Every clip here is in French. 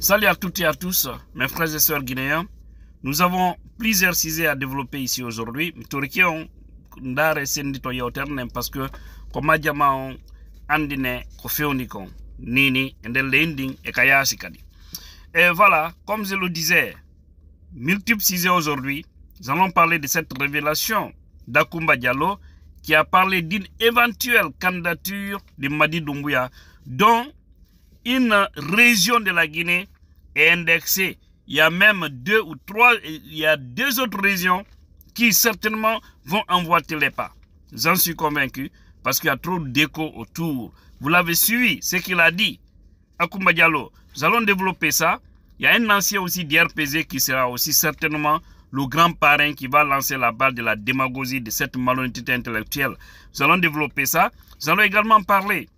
Salut à toutes et à tous, mes frères et sœurs guinéens. Nous avons plusieurs sujets à développer ici aujourd'hui. Parce que, comme diamant andine kofeonikon nini endel et kayasi kadi. Et voilà, comme je le disais, multiples sujets aujourd'hui. Nous allons parler de cette révélation d'Akoumba Diallo qui a parlé d'une éventuelle candidature de Mamadi Doumbouya dont une région de la Guinée est indexée. Il y a même deux autres régions qui certainement vont emboîter les pas. J'en suis convaincu parce qu'il y a trop d'écho autour. Vous l'avez suivi, ce qu'il a dit, Akoumba Diallo. Nous allons développer ça. Il y a un ancien aussi d'RPZ qui sera aussi certainement le grand parrain qui va lancer la balle de la démagogie de cette malhonnêteté intellectuelle. Nous allons développer ça. Nous allons également parler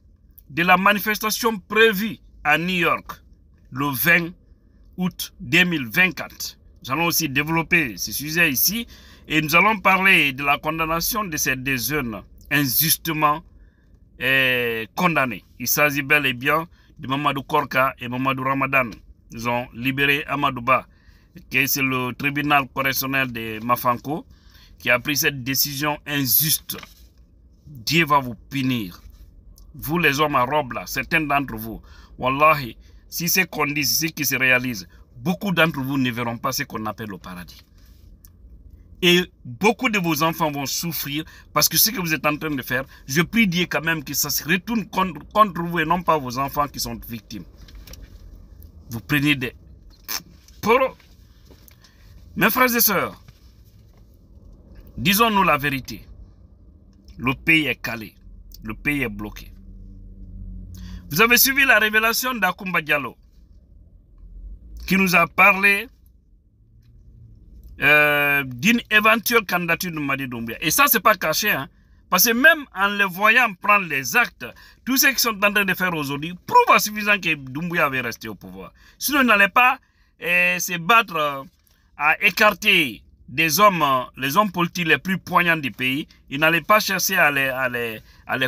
de la manifestation prévue à New York le 20 août 2024. Nous allons aussi développer ce sujet ici et nous allons parler de la condamnation de ces deux jeunes injustement condamnés. Il s'agit bel et bien de Mamadou Korka et Mamadou Ramadan. Ils ont libéré Amadouba, qui c'est le tribunal correctionnel de Mafanko, qui a pris cette décision injuste. Dieu va vous punir. Vous les hommes à robe là, certains d'entre vous, wallahi, si c'est qu'on dit, si c'est qui se réalise, beaucoup d'entre vous ne verront pas ce qu'on appelle le paradis. Et beaucoup de vos enfants vont souffrir parce que ce que vous êtes en train de faire, je prie Dieu quand même que ça se retourne contre vous et non pas vos enfants qui sont victimes. Vous prenez des... Mes frères et sœurs, disons-nous la vérité. Le pays est calé. Le pays est bloqué. Vous avez suivi la révélation d'Akoumba Diallo qui nous a parlé d'une éventuelle candidature de Mamadi Doumbouya. Et ça, c'est pas caché. Hein, parce que même en le voyant prendre les actes, tous ceux qui sont en train de faire aujourd'hui prouvent à suffisant que Doumbouya avait resté au pouvoir. Sinon, il n'allait pas se battre à écarter des hommes, les hommes politiques les plus poignants du pays. Il n'allait pas chercher à les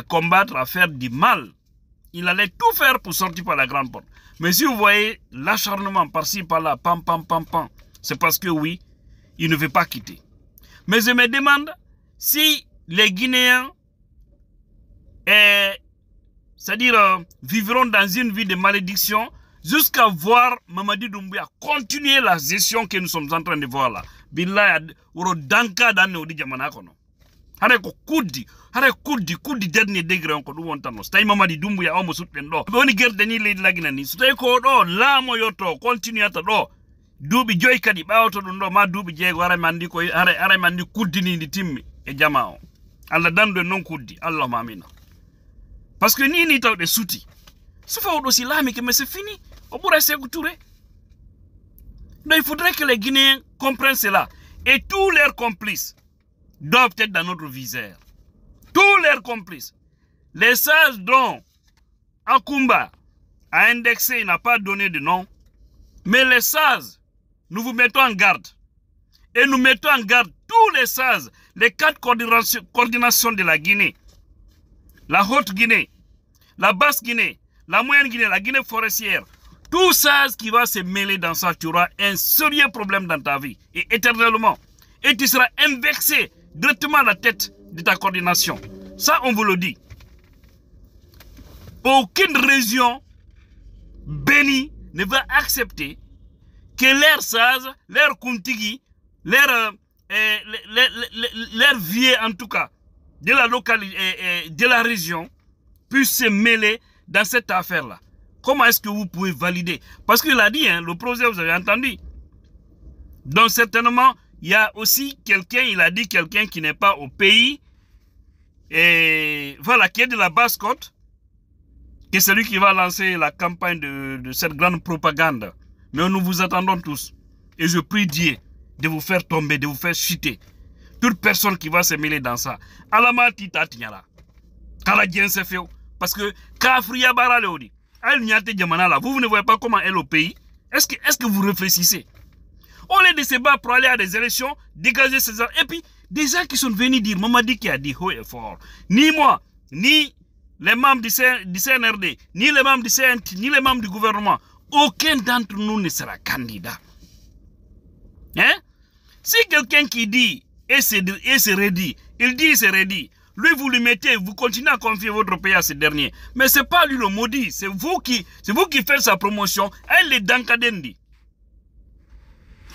combattre, à faire du mal. Il allait tout faire pour sortir par la grande porte. Mais si vous voyez l'acharnement par-ci, par-là, pam, pam, pam, pam, c'est parce que oui, il ne veut pas quitter. Mais je me demande si les Guinéens, c'est-à-dire vivront dans une vie de malédiction jusqu'à voir Mamadi Doumbouya continuer la gestion que nous sommes en train de voir là. Billah, uro danka dane odi jamana kono. Hare ko kuddi dernier degré on ko dum wontano. Stay Mamadi Doumbouya o mo sutten do. Be woni gerde ni leydi lagina ni. So tay ko do laamo yotto continue ta do. Duubi joy kadi bawto dum do ma duubi jeego hare mandi ko hare mandi kuddini ndi timmi e jama o. Allah dando non kuddi. Allah mamina. Parce que ni tawde suti. So fa do si lami que mais c'est fini. On pourrait s'écouter. Donc il faudrait que les Guinéens comprennent cela. Et tous leurs complices doivent être dans notre viseur. Tous leurs complices. Les sages dont Akoumba a indexé, il n'a pas donné de nom. Mais les sages, nous vous mettons en garde. Et nous mettons en garde tous les sages, les 4 coordinations de la Guinée. La Haute-Guinée, la Basse-Guinée, la Moyenne-Guinée, la Guinée forestière. Tout ça qui va se mêler dans ça, tu auras un sérieux problème dans ta vie. Et éternellement. Et tu seras indexé directement à la tête de ta coordination. Ça, on vous le dit. Aucune région bénie ne va accepter que leurs sages, leurs kuntigi, leurs vieux en tout cas, de la localité, de la région, puissent se mêler dans cette affaire-là. Comment est-ce que vous pouvez valider? Parce qu'il a dit, hein, le projet, vous avez entendu. Donc certainement, il y a aussi quelqu'un, il a dit quelqu'un qui n'est pas au pays, et voilà, qui est de la basse-côte, qui est celui qui va lancer la campagne de cette grande propagande. Mais nous vous attendons tous. Et je prie Dieu de vous faire tomber, de vous faire chuter. Toute personne qui va se mêler dans ça. Alama tita tinyara. Kaladien se fait. Parce que Kafria bara leodi. Vous ne voyez pas comment elle est au pays. Est-ce que vous réfléchissez? Au lieu de se battre pour aller à des élections, dégager ces gens. Et puis, des gens qui sont venus dire, Mamadi qui a dit haut et fort, ni moi, ni les membres du CNRD, ni les membres du CNT, ni les membres du gouvernement, aucun d'entre nous ne sera candidat. Hein? Si quelqu'un qui dit et c'est ready, il dit et c'est ready, lui vous le mettez, vous continuez à confier votre pays à ce dernier. Mais ce n'est pas lui le maudit, c'est vous qui faites sa promotion. Elle est d'Ankadendi.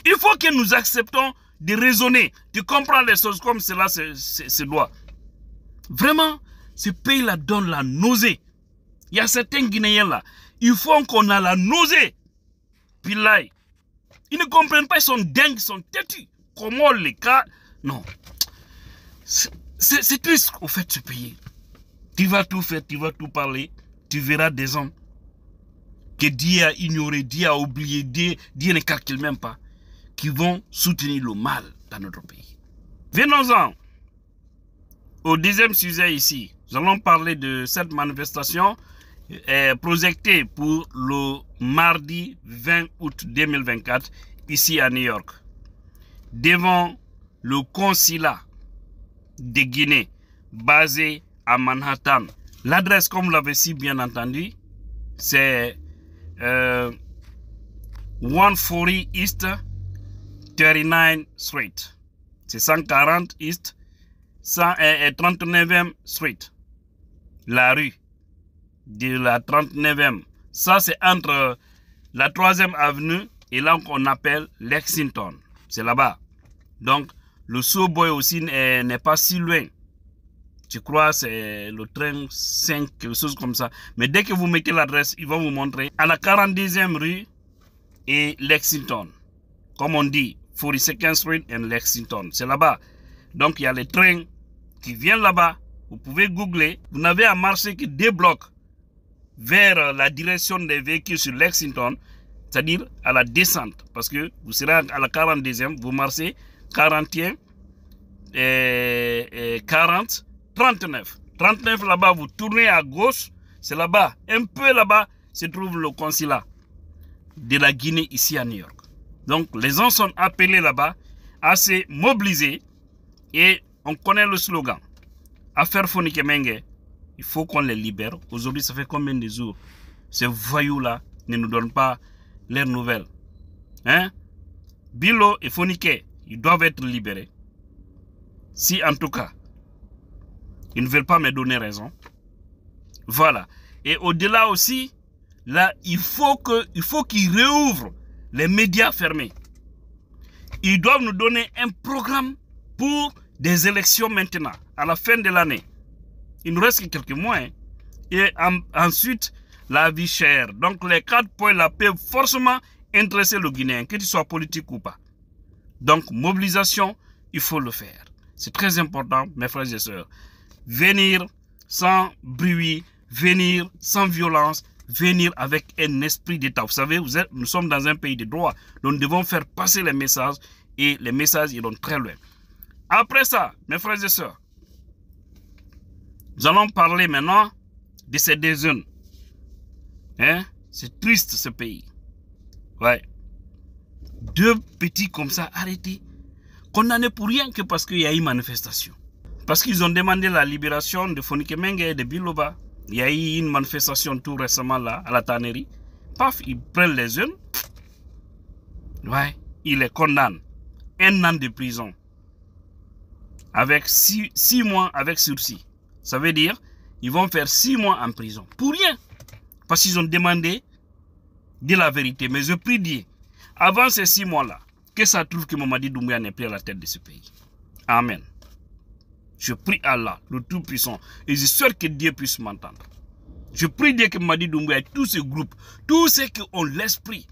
Il faut que nous acceptons de raisonner, de comprendre les choses comme cela se doit. Vraiment, ce pays-là donne la nausée. Il y a certains Guinéens là, ils font qu'on a la nausée. Puis là, ils ne comprennent pas, ils sont dingues, ils sont têtus. Comment les cas... Non. C'est triste au fait ce pays. Tu vas tout faire, tu vas tout parler, tu verras des hommes que Dieu a ignoré, Dieu a oublié, Dieu ne calcule même pas, qui vont soutenir le mal dans notre pays. Venons-en au deuxième sujet ici. Nous allons parler de cette manifestation projetée pour le mardi 20 août 2024 ici à New York. Devant le consulat de Guinée basé à Manhattan. L'adresse, comme vous l'avez si bien entendu, c'est 140 East 39th Street. C'est 140 East 39e Street. La rue de la 39e. Ça, c'est entre la 3e avenue et là qu'on appelle Lexington. C'est là-bas. Donc, le Subway aussi n'est pas si loin. Je crois c'est le train 5, quelque chose comme ça. Mais dès que vous mettez l'adresse, ils vont vous montrer. À la 42e rue et Lexington. Comme on dit, 42nd Street et Lexington. C'est là-bas. Donc, il y a les trains qui viennent là-bas. Vous pouvez googler. Vous n'avez à marcher que 2 blocs vers la direction des véhicules sur Lexington. C'est-à-dire à la descente. Parce que vous serez à la 42e, vous marchez 41, 40, 39. 39 là-bas, vous tournez à gauche, c'est là-bas, un peu là-bas, se trouve le consulat de la Guinée ici à New York. Donc les gens sont appelés là-bas à se mobiliser et on connaît le slogan. Affaire Fonike Mengue, il faut qu'on les libère. Aujourd'hui, ça fait combien de jours? Ces voyous-là ne nous donnent pas leurs nouvelles. Hein? Bilo et Fonike, ils doivent être libérés. Si en tout cas, ils ne veulent pas me donner raison. Voilà. Et au-delà aussi, là, il faut qu'ils réouvrent les médias fermés. Ils doivent nous donner un programme pour des élections maintenant, à la fin de l'année. Il nous reste que quelques mois. Hein. Et ensuite, la vie chère. Donc les 4 points là peuvent forcément intéresser le Guinéen, que tu sois politique ou pas. Donc, mobilisation, il faut le faire. C'est très important, mes frères et sœurs. Venir sans bruit, venir sans violence, venir avec un esprit d'État. Vous savez, nous sommes dans un pays de droit. Donc, nous devons faire passer les messages et les messages iront très loin. Après ça, mes frères et sœurs, nous allons parler maintenant de ces 2 jeunes. Hein? C'est triste ce pays. Ouais. 2 petits comme ça arrêtés, condamnés pour rien que parce qu'il y a eu une manifestation. Parce qu'ils ont demandé la libération de Fonike Mengue et de Biloba. Il y a eu une manifestation tout récemment là, à la tannerie. Paf, ils prennent les jeunes. Ouais, ils les condamnent. 1 an de prison. Avec 6 mois avec sursis. Ça veut dire, ils vont faire 6 mois en prison. Pour rien. Parce qu'ils ont demandé de la vérité. Mais je prie Dieu, avant ces 6 mois-là, que ça trouve que Mamadi Doumbouya n'est plus à la tête de ce pays. Amen. Je prie Allah, le Tout-Puissant, et je souhaite que Dieu puisse m'entendre. Je prie Dieu que Mamadi Doumbouya et tous ces groupes, tous ceux qui ont l'esprit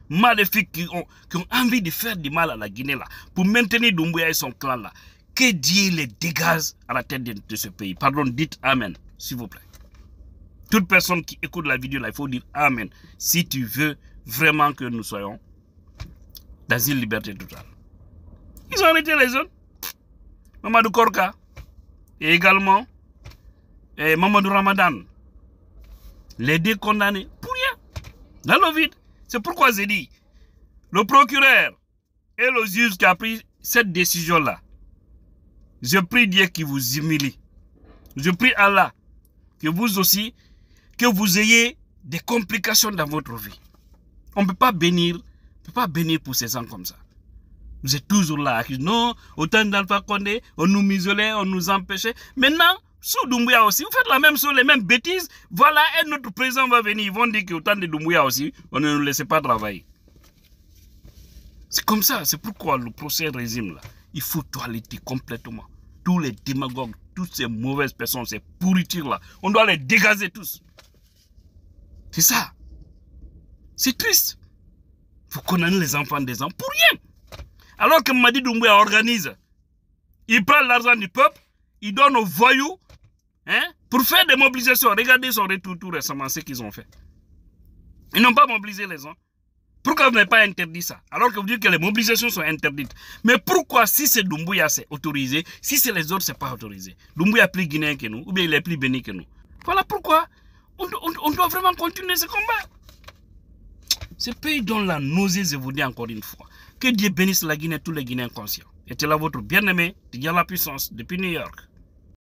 maléfique, qui ont envie de faire du mal à la Guinée, là, pour maintenir Doumbouya et son clan, là, que Dieu les dégage à la tête de ce pays. Pardon, dites Amen, s'il vous plaît. Toute personne qui écoute la vidéo, là, il faut dire Amen, si tu veux vraiment que nous soyons dans une liberté totale. Ils ont arrêté les jeunes. Mamadou Korka et également Mamadou Ramadan. Les 2 condamnés pour rien. Dans le vide. C'est pourquoi j'ai dit, le procureur et le juge qui a pris cette décision-là, je prie Dieu qui vous humilie. Je prie Allah que vous aussi, que vous ayez des complications dans votre vie. On ne peut pas bénir pour ces gens comme ça. Vous êtes toujours là. Non, autant d'Alpha Condé, on nous muselait, on nous empêchait. Maintenant, sous Doumbouya aussi, vous faites la même chose, les mêmes bêtises. Voilà, et notre président va venir. Ils vont dire qu'autant de Doumbouya aussi, on ne nous laisse pas travailler. C'est comme ça. C'est pourquoi le procès régime là, il faut toiletter complètement. Tous les démagogues, toutes ces mauvaises personnes, ces pourritures là, on doit les dégazer tous. C'est ça. C'est triste. Vous condamnez les enfants des gens pour rien. Alors que Madi Doumbouya organise, il prend l'argent du peuple, il donne aux voyous, hein, pour faire des mobilisations. Regardez son retour tout récemment, ce qu'ils ont fait. Ils n'ont pas mobilisé les gens. Pourquoi vous n'avez pas interdit ça? Alors que vous dites que les mobilisations sont interdites. Mais pourquoi, si c'est Doumbouya, c'est autorisé, si c'est les autres, c'est pas autorisé? Doumbouya est plus guinéen que nous, ou bien il est plus béni que nous. Voilà pourquoi on doit vraiment continuer ce combat. Ce pays donne la nausée, je vous dis encore une fois. Que Dieu bénisse la Guinée, tous les Guinéens conscients. Et c'est là votre bien-aimé, Didier la puissance, depuis New York.